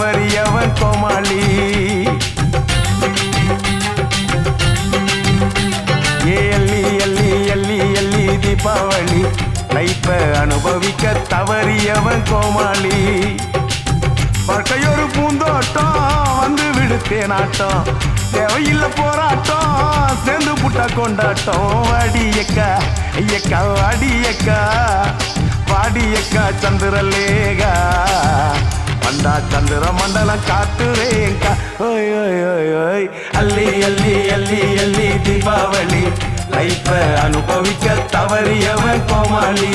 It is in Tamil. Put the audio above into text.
தவறியவன் கோமாளி. எல்லி எல்லி எல்லி எல்லி தீபாவளி லைஃப அனுபவிக்க தவறியவன் கோமாளி. வாழ்க்கையொரு பூந்தோட்டம் வந்து விடுத்தேனாட்டம் தேவையில்லை போராட்டம் சேர்ந்து புட்டா கொண்டாட்டம். வாடியக்கா ஐயக்கா வாடியக்கா வாடியக்கா சந்திரலேகா வந்தா சந்திர மண்டலம் காத்துறேங்கா. ஓய் ஓய் ஓய் ஓய் அள்ளி அள்ளி அள்ளி அள்ளி தீபாவளி லைஃப அனுபவிக்க தவறியவன் கோமாளி.